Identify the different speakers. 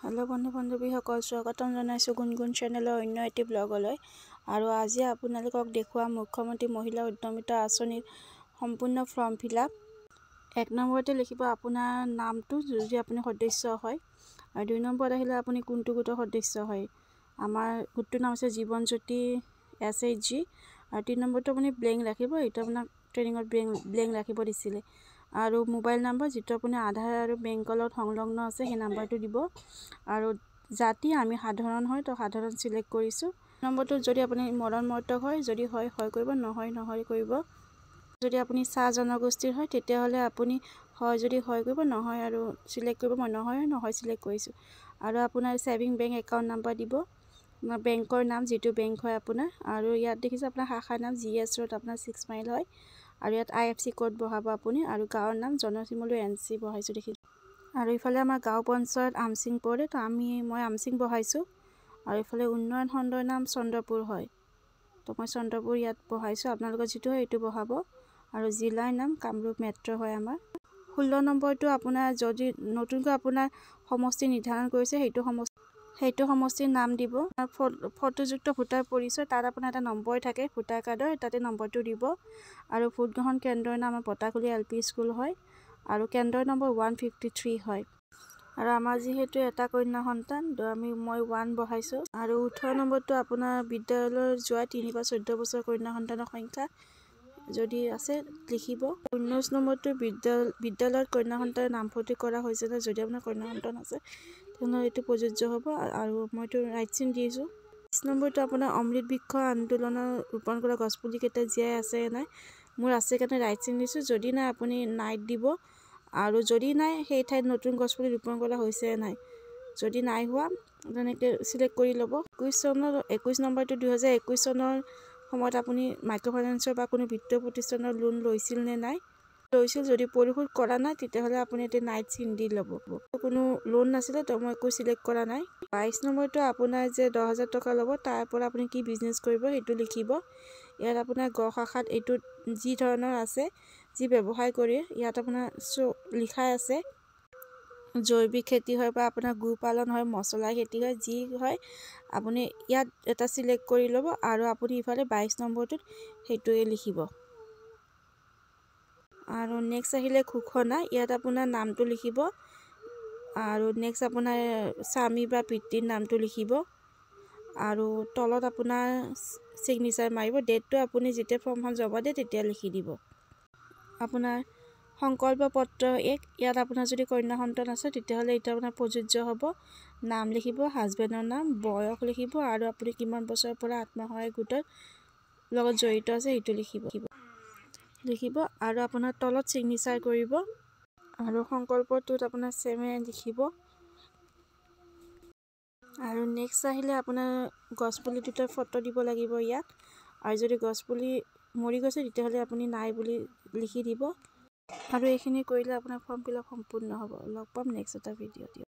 Speaker 1: Hello' বন্ধু-বান্ধৱীসকল, স্বাগতম জনাইছোঁ গুণগুণ চেনেলৰ অন্য এটি ব্লগলৈ। আৰু আজি আপোনালোকক দেখুৱাম মুখ্যমন্ত্ৰী মহিলা উদ্যমিতা আঁচনিৰ সম্পূৰ্ণ ফৰ্ম ফিলআপ। 1 নম্বৰতে লিখিব আপোনাৰ নামটো যদি আপুনি সদস্য হয়, আৰু 2 নম্বৰত আহিলে আপুনি কোনটো গোটৰ সদস্য হয়। আমাৰ গোটটোৰ নাম আছে জীৱন জ্যোতি SHG। আৰু 3 নম্বৰটো আপুনি ব্লেংক ৰাখিব, এইটো আপোনাক ট্ৰেইনিঙত ব্লেংক ৰাখিব দিছিলে। আৰু মোবাইল নম্বৰ যিটো আপুনি আধাৰ আৰু বেংকৰ লগত সংলগ্ন আছে সেই নাম্বাৰটো দিব। আৰু জাতি আমি সাধাৰণ হয় তো সাধাৰণ সিলেক্ট কৰিছোঁ। নম্বৰটো যদি আপুনি মদন মৰ্তক হয়, যদি হয় কৰিব, নহয় কৰিব। যদি আপুনি চাহ জনগোষ্ঠীৰ হয় তেতিয়াহ'লে আপুনি হয় যদি হয় কৰিব, নহয় আৰু সিলেক্ট কৰিব। মই নহয় সিলেক্ট কৰিছোঁ। আৰু আপোনাৰ ছেভিং বেংক একাউণ্ট নাম্বাৰ দিব, বেংকৰ নাম যিটো বেংক হয় আপোনাৰ। আৰু ইয়াত দেখিছে আপোনাৰ শাখাৰ নাম GS ৰোড আপোনাৰ 6 মাইল হয়। আৰু ইয়াত IFC কোড বহাব আপুনি। আৰু গাঁৱৰ নাম জনশিমলু NC বহাইছোঁ দেখিছোঁ। আৰু ইফালে আমাৰ গাঁও পঞ্চায়ত আমচিং পৰে, তো মই আমচিং বহাইছোঁ। আৰু ইফালে উন্নয়ন খণ্ডৰ নাম চন্দ্ৰপুৰ হয়, তো মই চন্দ্ৰপুৰ ইয়াত বহাইছোঁ। আপোনালোকৰ যিটো হয় এইটো বহাব। আৰু জিলাৰ নাম কামৰূপ মেট্ৰ' হয় আমাৰ। 16 নম্বৰটো আপোনাৰ যদি নতুনকৈ আপোনাৰ সমষ্টি নিৰ্ধাৰণ কৰিছে সেইটো সমষ্টিৰ নাম দিব। ফটোযুক্ত ভোটাৰ পৰিচয়, তাত আপোনাৰ এটা নম্বৰ থাকে ভোটাৰ কাৰ্ডৰ, তাতে নম্বৰটো দিব। আৰু ভোট গ্ৰহণ কেন্দ্ৰৰ নাম আমাৰ পটাকুলি LP স্কুল হয়। আৰু কেন্দ্ৰৰ নম্বৰ 153 হয়। আৰু আমাৰ যিহেতু এটা কন্যা সন্তান, তো মই 1 বহাইছোঁ। আৰু 18 নম্বৰটো আপোনাৰ বিদ্যালয়লৈ যোৱা 3 বা 14 বছৰ কন্যা সন্তানৰ সংখ্যা যদি আছে লিখিব। 19 নম্বৰটো বিদ্যালয়ত কন্যা সন্তানৰ নামভৰ্তি কৰা হৈছে নে, যদি আপোনাৰ কন্যা সন্তান আছে তেনেহ'লে এইটো প্ৰযোজ্য হ'ব। আৰু মইতো ৰাইট চিন দিছোঁ। 20 নম্বৰটো আপোনাৰ অমৃত বৃক্ষ আন্দোলনৰ ৰোপণ কৰা গছপুলিকেইটা জীয়াই আছে নাই, মোৰ আছে কাৰণে ৰাইট চিন দিছোঁ। যদি নাই আপুনি নাইট দিব। আৰু যদি নাই সেই ঠাইত নতুন গছপুলি ৰোপণ কৰা হৈছে নাই, যদি নাই হোৱা তেনেকৈ চিলেক্ট কৰি ল'ব। 21 নম্বৰটো 2021 চনৰ সময়ত আপুনি মাইক্ৰ' ফাইনেন্সৰ বা কোনো বিত্তীয় প্ৰতিষ্ঠানৰ লোন লৈছিল নে নাই, লৈছিল। যদি পৰিশোধ কৰা নাই তেতিয়াহ'লে আপুনি এতিয়া নাইট চিন দি ল'ব। কোনো লোন নাছিলে তো মই একো চিলেক্ট কৰা নাই। 22 নম্বৰটো আপোনাৰ যে 10,000 টকা ল'ব, তাৰ পৰা আপুনি কি বিজনেছ কৰিব সেইটো লিখিব। ইয়াত আপোনাৰ গ শাখাত এইটো যি ধৰণৰ আছে, যি ব্যৱসায় কৰি ইয়াত আপোনাৰ লিখাই আছে। জৈৱিক খেতি হয় বা আপোনাৰ গো পালন হয়, মছলা খেতি হয়, যি হয় আপুনি ইয়াত এটা চিলেক্ট কৰি ল'ব। আৰু আপুনি ইফালে 22 নম্বৰটোত সেইটোৱে লিখিব। আৰু নেক্সট আহিলে ঘোষণা, ইয়াত আপোনাৰ নামটো লিখিব। আৰু নেক্সট আপোনাৰ স্বামী বা পিতৃৰ নামটো লিখিব। আৰু তলত আপোনাৰ ছিগনেচাৰ মাৰিব। ডেটটো আপুনি যেতিয়া ফৰ্মখন জমা দিয়ে তেতিয়া লিখি দিব। আপোনাৰ সংকল্প পত্ৰ 1, ইয়াত আপোনাৰ যদি কন্যা সন্তান আছে তেতিয়াহ'লে এইটো আপোনাৰ প্ৰযোজ্য হ'ব। নাম লিখিব, হাজবেণ্ডৰ নাম, বয়স লিখিব, আৰু আপুনি কিমান বছৰৰ পৰা আত্মসহায়ক গোটৰ লগত জড়িত আছে সেইটো লিখিব। আৰু আপোনাৰ তলত ছিগনেচাৰ কৰিব। আৰু সংকল্পটোত আপোনাৰ চেমে লিখিব। আৰু নেক্সট আহিলে আপোনাৰ গছপুলি দুটাৰ ফটো দিব লাগিব ইয়াত। আৰু যদি গছপুলি মৰি গৈছে তেতিয়াহ'লে আপুনি নাই বুলি লিখি দিব। আৰু এইখিনি কৰিলে আপোনাৰ ফৰ্ম ফিলআপ সম্পূৰ্ণ হ'ব। লগ পাম নেক্সট এটা ভিডিঅ'ত।